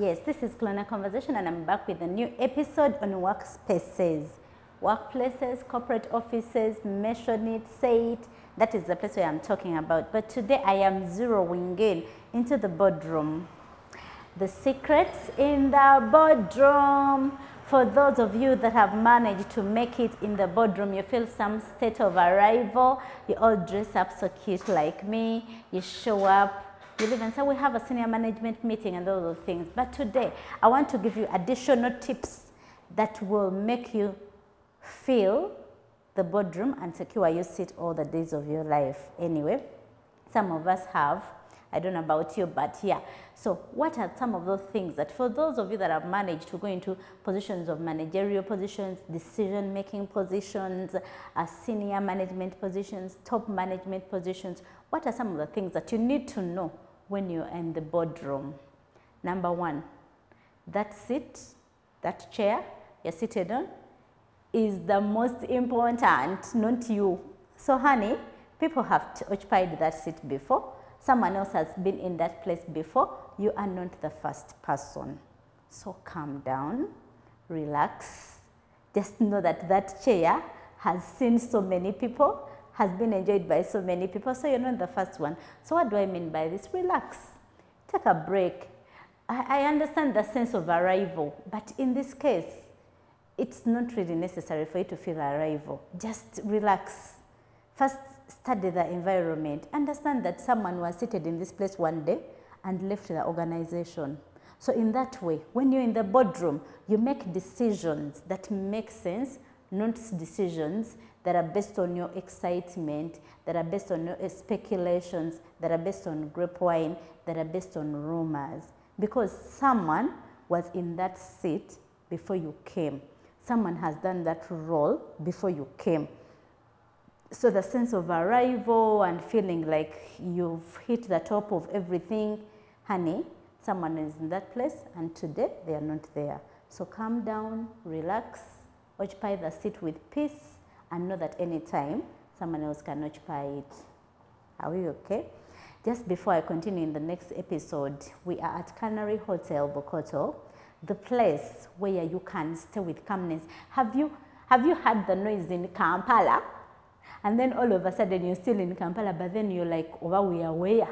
Yes, this is KLONA Conversation, and I'm back with a new episode on workspaces, workplaces, corporate offices. Mention it, say it. That is the place where I'm talking about. But today I am zeroing in into the boardroom. The secrets in the boardroom. For those of you that have managed to make it in the boardroom, you feel some state of arrival. You all dress up so cute like me. You show up. You live and say, we have a senior management meeting and all those things. But today, I want to give you additional tips that will make you feel the boardroom and secure your seat all the days of your life. Anyway, some of us have. I don't know about you, but yeah. So what are some of those things that for those of you that have managed to go into positions of managerial positions, decision-making positions, senior management positions, top management positions, what are some of the things that you need to know when you're in the boardroom? Number one, that seat, that chair you're seated on is the most important, not you. So honey, people have occupied that seat before. Someone else has been in that place before. You are not the first person. So calm down, relax. Just know that that chair has seen so many people, has been enjoyed by so many people, so you're not the first one. So what do I mean by this? Relax. Take a break. I understand the sense of arrival, but in this case, it's not really necessary for you to feel arrival. Just relax. First, study the environment. Understand that someone was seated in this place one day and left the organization. So in that way, when you're in the boardroom, you make decisions that make sense, not decisions that are based on your excitement, that are based on your speculations, that are based on grapevine, that are based on rumors. Because someone was in that seat before you came. Someone has done that role before you came. So the sense of arrival and feeling like you've hit the top of everything, honey, someone is in that place and today they are not there. So calm down, relax, occupy the seat with peace, and know that anytime someone else can occupy it. Are we okay? Just before I continue in the next episode, we are at Canary Hotel, Bokoto, the place where you can stay with calmness. Have you heard the noise in Kampala? And then all of a sudden you're still in Kampala, but then you're like, oh, we are where?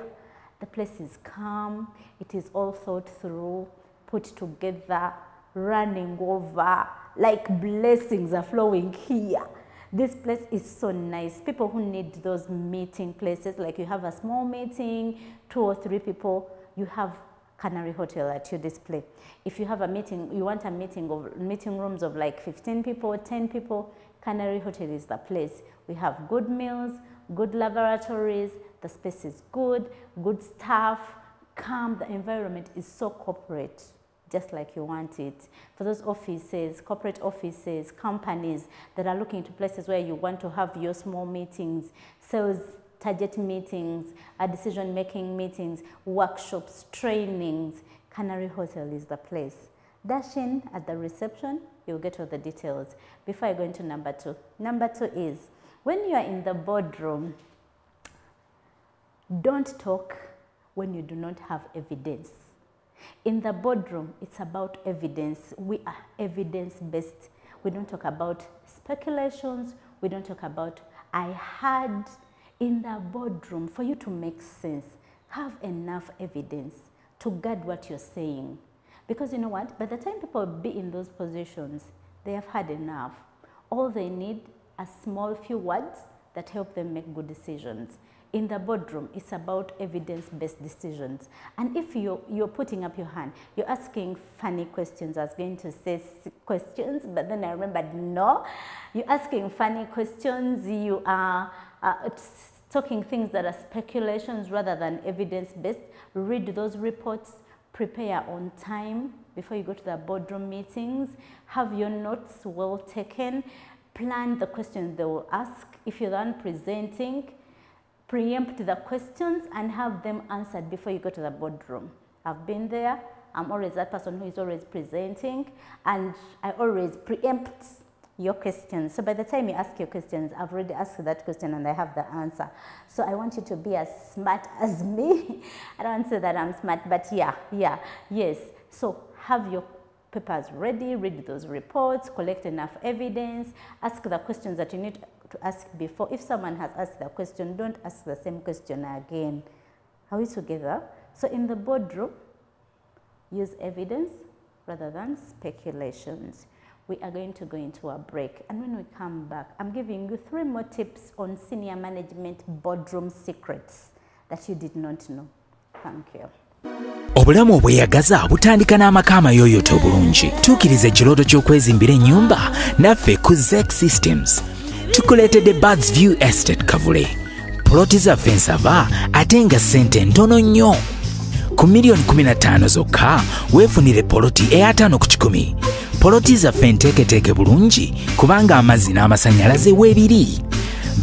The place is calm, it is all thought through, put together, running over, like blessings are flowing here. This place is so nice. People who need those meeting places, like you have a small meeting, 2 or 3 people, you have Canary Hotel at your display. If you have a meeting, you want a meeting rooms of like 15 people, 10 people, Canary Hotel is the place. We have good meals, good laboratories, the space is good, good staff, calm, the environment is so corporate, just like you want it. For those offices, corporate offices, companies that are looking to places where you want to have your small meetings, sales target meetings, decision-making meetings, workshops, trainings, Canary Hotel is the place. Dash in at the reception, you'll get all the details. Before I go into number 2. Number 2 is, when you are in the boardroom, don't talk when you do not have evidence. In the boardroom, it's about evidence. We are evidence-based. We don't talk about speculations. We don't talk about, I heard. In the boardroom, for you to make sense, have enough evidence to guard what you're saying. Because you know what? By the time people be in those positions, they have had enough. All they need are small few words that help them make good decisions. In the boardroom, it's about evidence-based decisions. And if you're putting up your hand, you're asking funny questions. I was going to say questions, but then I remembered, no. You're asking funny questions. You are talking things that are speculations rather than evidence-based. Read those reports. Prepare on time before you go to the boardroom meetings. Have your notes well taken. Plan the questions they will ask. If you're the one presenting, preempt the questions and have them answered before you go to the boardroom. I've been there. I'm always that person who is always presenting, and I always preempt your questions. So by the time you ask your questions, I've already asked that question and I have the answer. So I want you to be as smart as me. I don't say that I'm smart, but yes. So have your papers ready, read those reports, collect enough evidence, ask the questions that you need to ask before. If someone has asked the question, don't ask the same question again. Are we together? So in the boardroom, use evidence rather than speculations. We are going to go into a break, and when we come back, I'm giving you 3 more tips on senior management boardroom secrets that you did not know. Thank you. Obulamu obweyagaza butandika n'amaka amayooyoote obulungi. Tuukiriza ekirooto ky'okwezimbira ennyumba naffe ku ZEC Systems. Tukuleetedde Birds View Estate Kavule. Poloti zaffe nsava ate nga ssente ntono nnyo. Ku miliyoni 15 zokka weefunire poloti eya 5 ku 10. Poloti zaffe nteeketeeke bulungi kubanga amazzi n'amasannyalaze weebiri.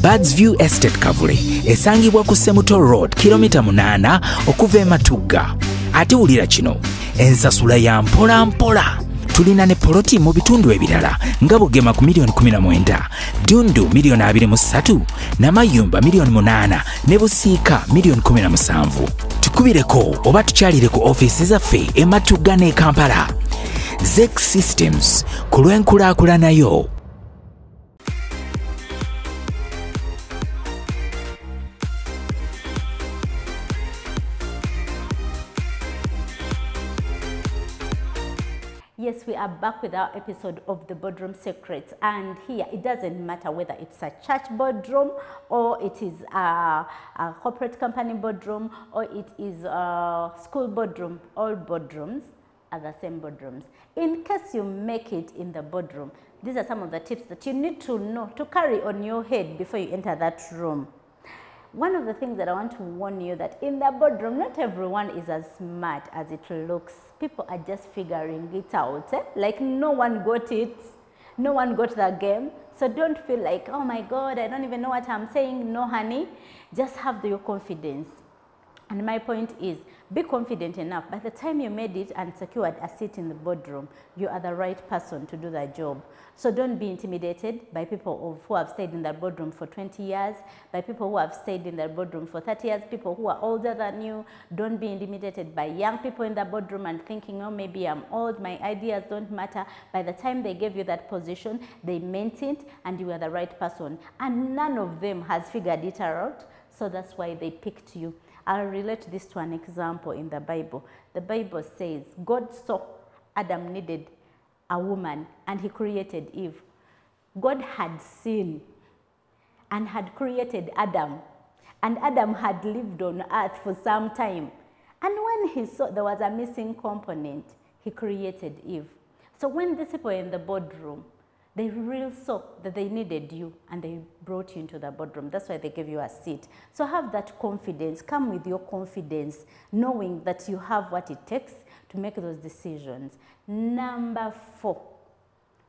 Birds View Estate Kavule esangibwa ku Semuto Road kilomita 8 okuva e Matugga. Ate wulira kino, ensasula ya mpola mpola. Tulina ne poloti mu bitundu ebirala nga Bugema ku miliyoni 19, Dundu miliyoni 23, Namayumba miliyoni 8 ne Busiika miliyoni 17. Tukubireko oba tukyalire ku ofiisi zaffe e Matugga ne Kampala. ZEC Systems ku lw'enkulaakulanayo. Yes, we are back with our episode of the Boardroom Secrets, and here it doesn't matter whether it's a church boardroom or it is a corporate company boardroom or it is a school boardroom. All boardrooms are the same boardrooms. In case you make it in the boardroom, these are some of the tips that you need to know to carry on your head before you enter that room. One of the things that I want to warn you that in the boardroom, not everyone is as smart as it looks. People are just figuring it out. Like no one got it. No one got the game. So don't feel like, oh my God, I don't even know what I'm saying. No, honey. Just have your confidence. And my point is, be confident enough. By the time you made it and secured a seat in the boardroom, you are the right person to do the job. So don't be intimidated by people who have stayed in the boardroom for 20 years, by people who have stayed in the boardroom for 30 years, people who are older than you. Don't be intimidated by young people in the boardroom and thinking, oh, maybe I'm old, my ideas don't matter. By the time they gave you that position, they meant it and you were the right person. And none of them has figured it out. So that's why they picked you. I'll relate this to an example in the Bible. The Bible says God saw Adam needed a woman and he created Eve. God had seen and had created Adam, and Adam had lived on earth for some time. And when he saw there was a missing component, he created Eve. So when these people were in the boardroom, they really saw that they needed you and they brought you into the boardroom. That's why they gave you a seat. So have that confidence. Come with your confidence, knowing that you have what it takes to make those decisions. Number 4,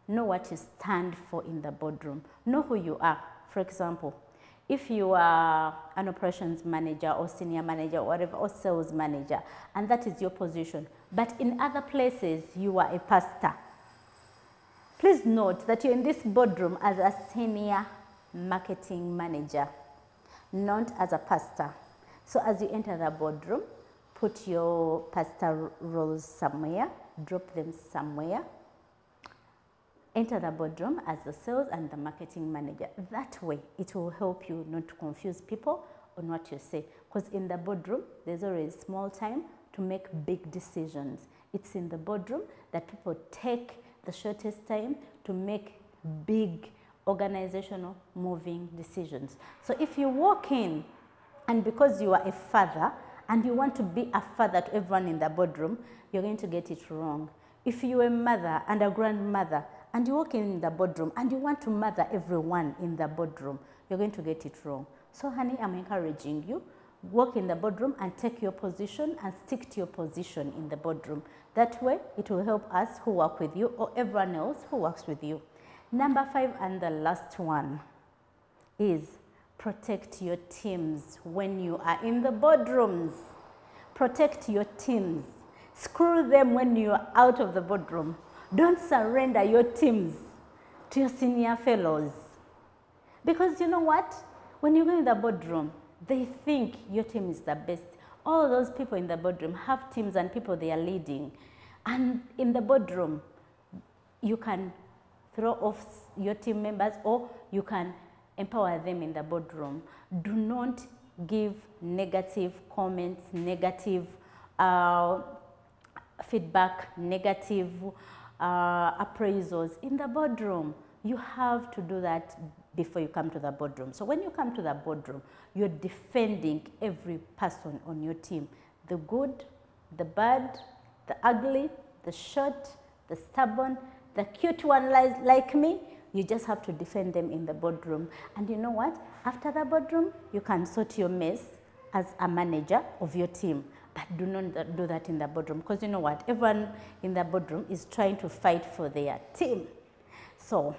know what you stand for in the boardroom. Know who you are. For example, if you are an operations manager or senior manager or whatever, or sales manager, and that is your position, but in other places you are a pastor, please note that you're in this boardroom as a senior marketing manager, not as a pastor. So as you enter the boardroom, put your pastor roles somewhere, drop them somewhere. Enter the boardroom as the sales and the marketing manager. That way, it will help you not to confuse people on what you say. Because in the boardroom, there's always small time to make big decisions. It's in the boardroom that people take the shortest time to make big organizational moving decisions. So if you walk in and because you are a father and you want to be a father to everyone in the boardroom, you're going to get it wrong. If you're a mother and a grandmother and you walk in the boardroom and you want to mother everyone in the boardroom, you're going to get it wrong. So honey, I'm encouraging you, walk in the boardroom and take your position and stick to your position in the boardroom. That way, it will help us who work with you or everyone else who works with you. Number 5 and the last one is protect your teams when you are in the boardrooms. Protect your teams. Screw them when you are out of the boardroom. Don't surrender your teams to your senior fellows. Because you know what? When you go in the boardroom, they think your team is the best. All those people in the boardroom have teams and people they are leading. And in the boardroom, you can throw off your team members or you can empower them in the boardroom. Do not give negative comments, negative feedback, negative appraisals in the boardroom. You have to do that before you come to the boardroom. So when you come to the boardroom, you're defending every person on your team. The good, the bad, the ugly, the short, the stubborn, the cute one like me. You just have to defend them in the boardroom. And you know what? After the boardroom, you can sort your mess as a manager of your team. But do not do that in the boardroom, because you know what? Everyone in the boardroom is trying to fight for their team. So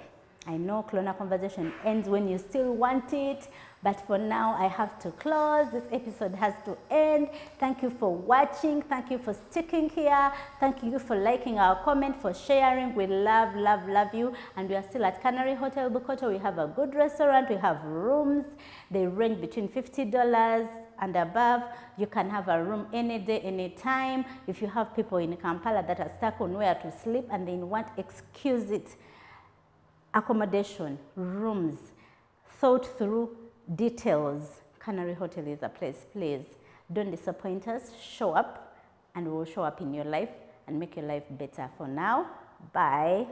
I know KLONA Conversation ends when you still want it, but for now I have to close. This episode has to end. Thank you for watching. Thank you for sticking here. Thank you for liking our comment, for sharing. We love, love, love you. And we are still at Canary Hotel Bukoto. We have a good restaurant. We have rooms. They range between $50 and above. You can have a room any day, any time. If you have people in Kampala that are stuck on where to sleep and they want exquisite accommodation, rooms, thought through details, Canary Hotel is a place. Please don't disappoint us. Show up and we will show up in your life and make your life better. For now, bye.